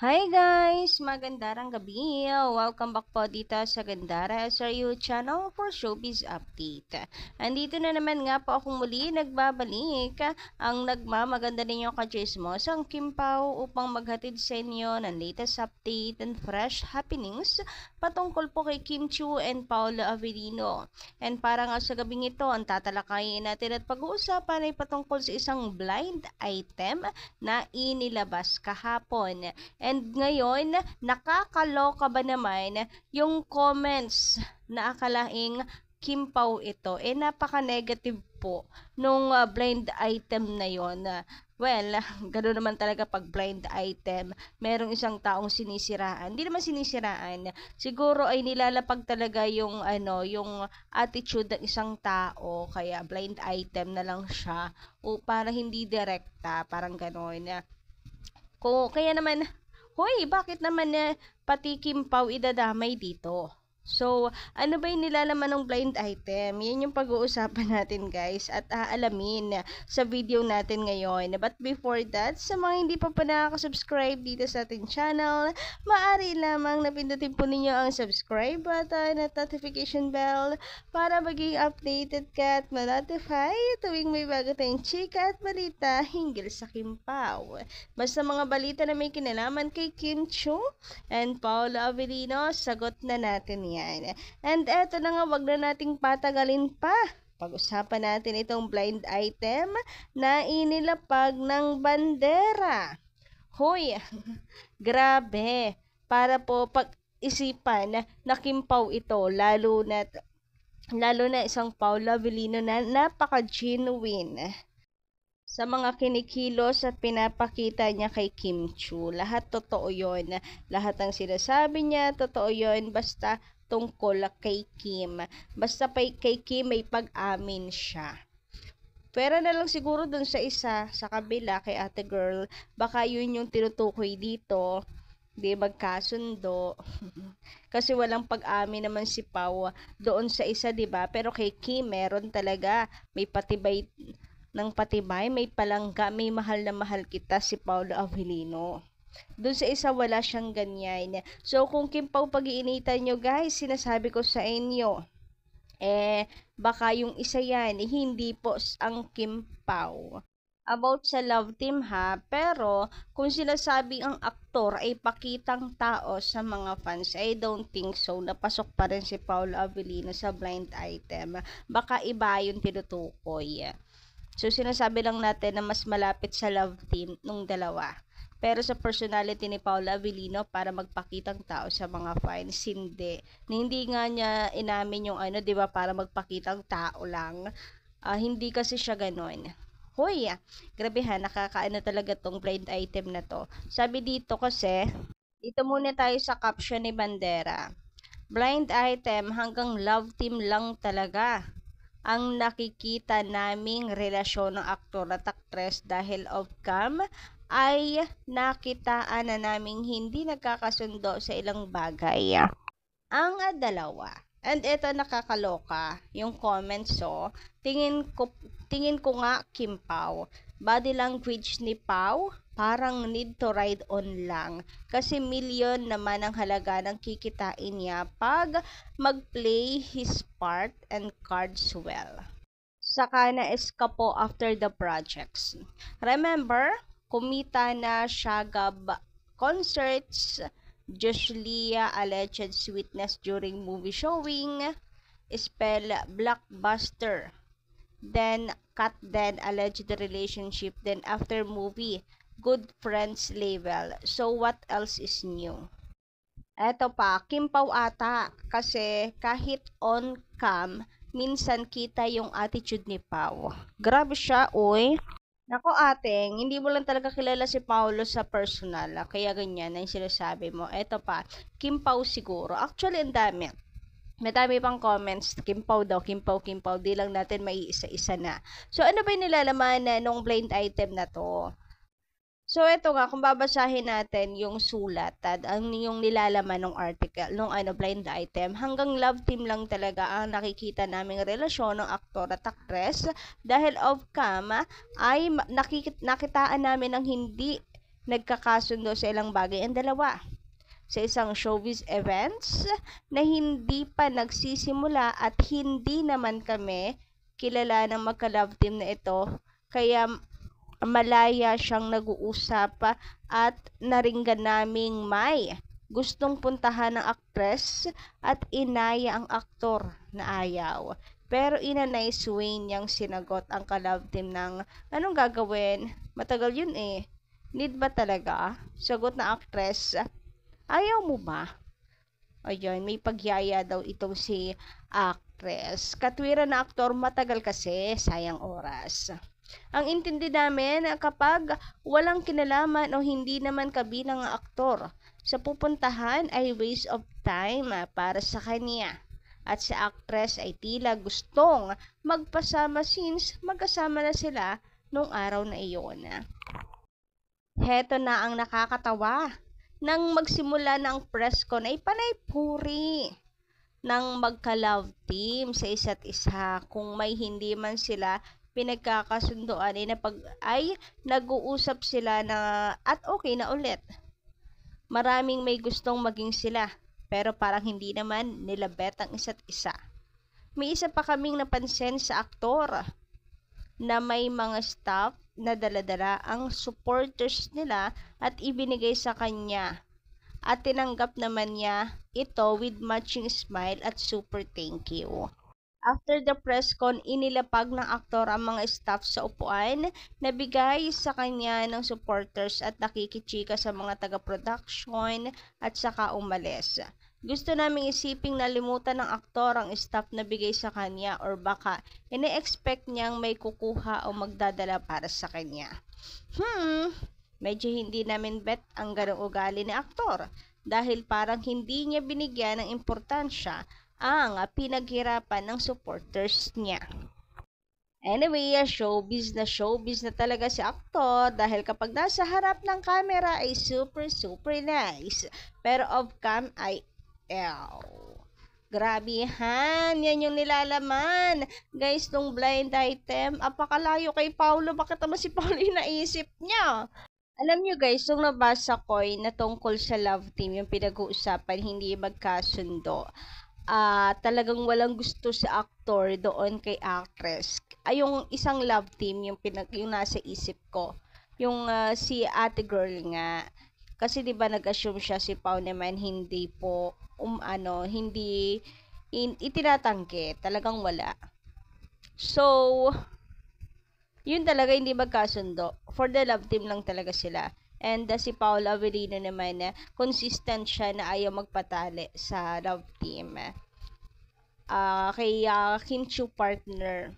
Hi guys! Magandang gabi! Welcome back po dito sa Gandara SRU channel for Showbiz Update. Andito na naman nga po akong muli nagbabalik ang nagmamaganda ninyong kachismos ang Kim Pao upang maghatid sa inyo ng latest update and fresh happenings patungkol po kay Kim Chiu and Paolo Avellino. And para nga sa gabing ito, ang tatalakayin natin at pag-uusapan ay patungkol sa isang blind item na inilabas kahapon. And ngayon, nakakaloka ba naman yung comments na akalaing Kim Pao ito? Napaka-negative po nung blind item na yon. Well, gano'n naman talaga pag blind item. Merong isang taong sinisiraan. Hindi naman sinisiraan. Siguro ay nilalapag talaga yung yung attitude ng isang tao. Kaya blind item na lang siya o para hindi direkta, parang gano'n. Kaya naman, hoy, bakit naman pati Kim Pao idadamay dito? So, ano ba yung nilalaman ng blind item? Yan yung pag-uusapan natin guys at aalamin sa video natin ngayon. But before that, sa mga hindi pa nakaka-subscribe dito sa ating channel, maaari lamang napindutin po ninyo ang subscribe button at notification bell para maging updated ka at ma-notify tuwing may bago tayong chika at balita hinggil sa Kim Pao. Basta mga balita na may kinalaman kay Kim Chiu and Paolo Avellino, sagot na natin yan. And eto na nga, wag na nating patagalin pa. Pag-usapan natin itong blind item na inilapag ng bandera. Hoy, grabe. Para po pag-isipan na Kim Pao ito, lalo na isang Paolo Avellino na napaka-genuine sa mga kinikilos at pinapakita niya kay Kim Chiu. Lahat totoo yon. Lahat ng sinasabi niya, totoo yon. Basta tungkol kay Kim. Basta kay Kim may pag-amin siya. Pwera na lang siguro dun sa isa, sa kabila, kay ate girl. Baka yun yung tinutukoy dito. Di magkasundo. Kasi walang pag-amin naman si Pao doon sa isa, di ba? Pero kay Kim, meron talaga. May patibay ng patibay, may palangga, may mahal na mahal kita si Paolo Avellino. Doon sa isa wala siyang ganyan. So kung Kim Pao pag-iinitan nyo guys, sinasabi ko sa inyo, baka yung isa yan, hindi po ang Kim Pao. About sa love team ha, pero kung sinasabi ang aktor ay pakitang tao sa mga fans, I don't think so. Napasok pa rin si Paolo Avellino sa blind item. Baka iba yung tinutukoy. So, sinasabi lang natin na mas malapit sa love team nung dalawa. Pero sa personality ni Paolo Avellino para magpakitang tao sa mga fans, hindi. Hindi nga niya inamin yung di ba, para magpakitang tao lang. Hindi kasi siya ganon. Hoy, grabe ha, nakakaano talaga tong blind item na to. Sabi dito kasi, dito muna tayo sa caption ni Bandera. Blind item, hanggang love team lang talaga ang nakikita naming relasyon ng aktor at aktres dahil off-cam ay nakitaan na naming hindi nagkakasundo sa ilang bagay ang dalawa. And ito nakakaloka yung comments tingin ko nga Kim Pao. Body language ni Pao parang need to ride on lang. Kasi million naman ang halaga ng kikitain niya pag mag-play his part and cards well. Saka na-eskapo after the projects. Remember, kumita na Shagab concerts, Josh Leah alleged sweetness during movie showing, spell blockbuster. Then, cut then alleged relationship. Then, after movie, good friends label. So, what else is new? Eto pa, Kim Pao ata. Kasi, kahit on cam, minsan kita yung attitude ni Pao. Grabe siya, oy. Nako ateng, hindi mo lang talaga kilala si Paolo sa personal. Kaya ganyan ang sinasabi mo. Eto pa, Kim Pao siguro. Actually, ang dami. Madami pang comments, Kim Pao daw, Kim Pao, di lang natin may isa-isa na. So, ano ba yung nilalaman nung blind item na to? So, eto nga, kung babasahin natin yung sulat, ang yung nilalaman ng article, nung blind item, hanggang love team lang talaga ang nakikita naming relasyon ng aktor at aktres dahil off-cam ay nakitaan namin ng hindi nagkakasundo sa ilang bagay ang dalawa. Sa isang showbiz events na hindi pa nagsisimula at hindi naman kami kilala ng magka-love team na ito, kaya malaya siyang nag-uusap at naringgan naming may gustong puntahan ng aktres at inaya ang aktor na ayaw. Pero in a nice way niyang sinagot ang ka-love team ng anong gagawin? Matagal yun eh. Need ba talaga? Sagot na aktres, ayaw mo ba? Ayun, may pagyaya daw itong si actress. Katwiran na aktor, matagal kasi, sayang oras. Ang intindi namin kapag walang kinalaman o hindi naman kabilang ang aktor sa pupuntahan ay waste of time para sa kanya. At sa actress ay tila gustong magpasama since magkasama na sila nung araw na iyon. Heto na ang nakakatawa. Nang magsimula na ang press con ay panay puri ng magka-love team sa isa't isa. Kung may hindi man sila pinagkakasundoan ay nag-uusap sila na at okay na ulit. Maraming may gustong maging sila pero parang hindi naman nila bet ang isa't isa. May isa pa kaming napansin sa aktor na may mga staff na daladala ang supporters nila at ibinigay sa kanya at tinanggap naman niya ito with matching smile at super thank you. After the press con, inilapag ng aktor ang mga staff sa upuan na bigay sa kanya ng supporters at nakikichika sa mga taga-production at saka umalis. Gusto naming isiping nalimutan ng aktor ang staff na bigay sa kanya or baka ine-expect niyang may kukuha o magdadala para sa kanya. Medyo hindi namin bet ang ganong ugali ni aktor dahil parang hindi niya binigyan ng importansya ang pinaghirapan ng supporters niya. Anyway, showbiz na talaga si aktor dahil kapag nasa harap ng camera ay super nice. Pero off cam ay grabehan, yan yung nilalaman. Guys, nung blind item, apakalayo kay Paulo. Bakit naman si Paulo yung naisip niya? Alam nyo guys, nung nabasa ko na tungkol sa love team, yung pinag-uusapan, hindi magkasundo. Talagang walang gusto sa aktor doon kay actress. Yung isang love team, yung nasa isip ko. Yung si ate girl nga. Kasi 'di ba nag-assume siya si Pao naman hindi po hindi itinatanggi, talagang wala. So, yun talaga hindi magkasundo. For the love team lang talaga sila. And si Paolo Avellino naman, consistent siya na ayaw magpatali sa love team. Kay Kim Chiu partner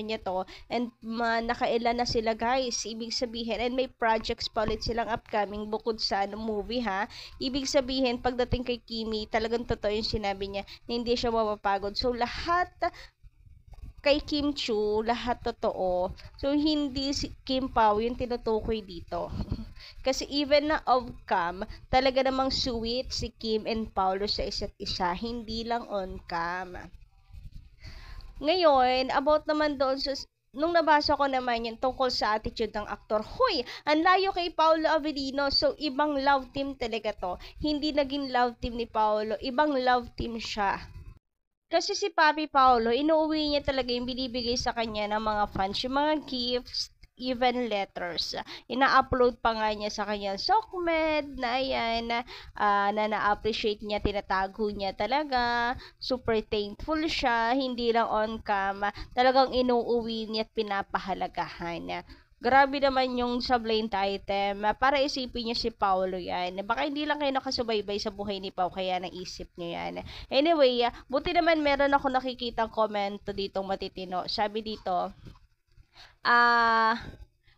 niya to, and nakailan na sila guys, ibig sabihin, and may projects pa ulit silang upcoming bukod sa movie ha, ibig sabihin pagdating kay Kimi talagang totoo yung sinabi niya na hindi siya mapapagod. So lahat kay Kim Chiu, lahat totoo. So hindi si Kim Pao yung tinutukoy dito. Kasi even na off-cam, talaga namang sweet si Kim and Paulo sa isa't isa, hindi lang on-cam. Ngayon, about naman doon nung nabasa ko naman yung tungkol sa attitude ng aktor, huy, ang layo kay Paolo Avellino, so ibang love team talaga to. Hindi naging love team ni Paolo, ibang love team siya. Kasi si Papi Paolo, inuuwi niya talaga yung binibigay sa kanya ng mga fans, yung mga gifts, even letters. Ina-upload pa nga niya sa kanyang Sokmed na ayan, na na-appreciate niya, tinatago niya talaga, super thankful siya, hindi lang on cam, talagang inuuwi niya at pinapahalagahan. Grabe naman yung sa blind item. Para isipin niyo si Paolo yan. Baka hindi lang kayo nakasubaybay sa buhay ni Pao, kaya naisip niyo yan. Anyway, buti naman meron ako nakikitang komento ditong matitino. Sabi dito,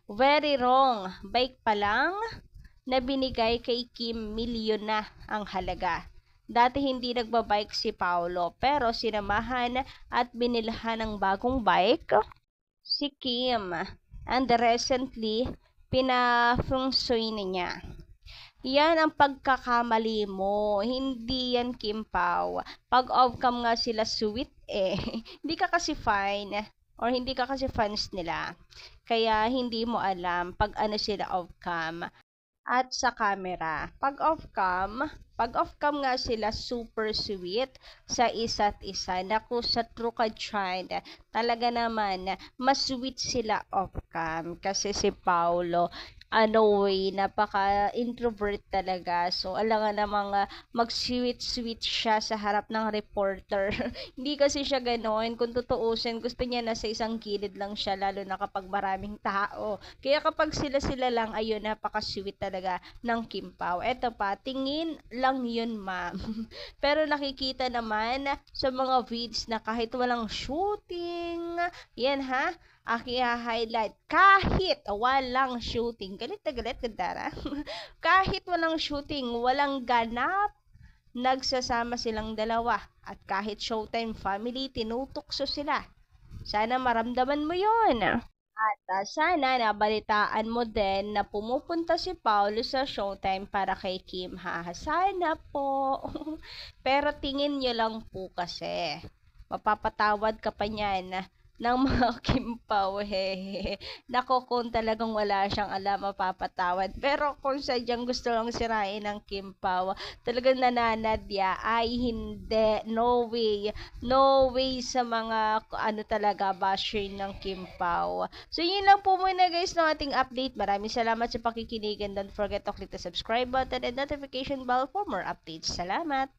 very wrong. Bike pa lang na binigay kay Kim, milyon na ang halaga. Dati hindi nagbabike si Paolo, pero sinamahan at binilhan ng bagong bike si Kim. And recently, pina-feng-shui niya. Yan ang pagkakamali mo. Hindi yan Kim Pao. Pag off-cam nga sila sweet hindi ka kasi fine or hindi ka kasi fans nila. Kaya hindi mo alam pag ano sila off-cam. at sa camera. Pag off cam nga sila super sweet sa isa't isa. Naku, sa true ka dyan, talaga naman, mas sweet sila off cam. Kasi si Paulo, napaka-introvert talaga. So, alam nga namang mag-sweet-sweet siya sa harap ng reporter. Hindi kasi siya ganoon. Kung tutuusin, gusto niya na sa isang gilid lang siya, lalo na kapag maraming tao. Kaya kapag sila-sila lang, ayun, napaka-sweet talaga ng Kim Pao. Eto pa, tingin lang yun, ma'am. Pero nakikita naman sa mga vids na kahit walang shooting, yan ha, highlight kahit walang shooting. Galit na galit, Gandara. Kahit walang shooting, walang ganap, nagsasama silang dalawa. At kahit Showtime family, tinutukso sila. Sana maramdaman mo yon. At sana nabalitaan mo din na pumupunta si Paulo sa Showtime para kay Kim, ha? Sana po. Pero tingin nyo lang po kasi. Mapapatawad ka pa niyan ng mga Kim Pao, hehe. Nako, kung talagang wala siyang alam, mapapatawad. Pero kung sadyang gusto lang sirain ng Kim Pao, talagang nananadya, ay hindi, no way. No way sa mga, talaga, basher ng Kim Pao. So, yun lang po muna guys ng ating update. Maraming salamat sa pakikinig and don't forget to click the subscribe button and notification bell for more updates. Salamat!